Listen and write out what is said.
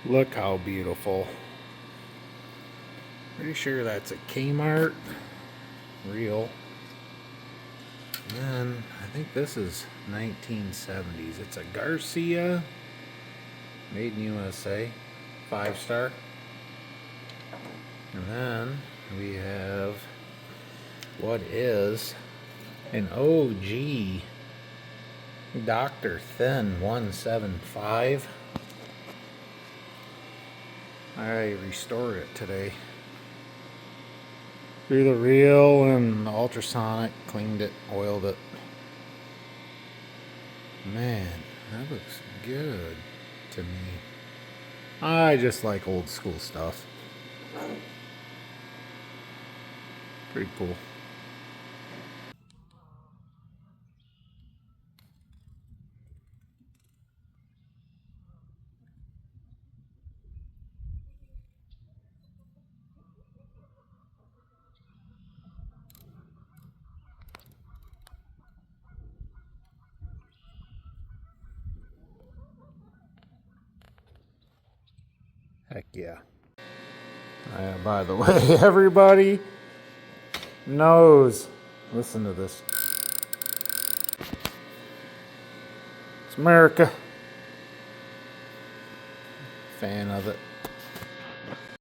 Look how beautiful. Pretty sure that's a Kmart. Real. And then I think this is 1970s. It's a Garcia. Made in USA. 5-star. And then we have what is an OG Dr. Thin 175. I restored it today. Through the reel and the ultrasonic, cleaned it, oiled it. Man, that looks good to me. I just like old school stuff. Pretty cool. Heck yeah. By the way, everybody knows. Listen to this. It's America. Fan of it.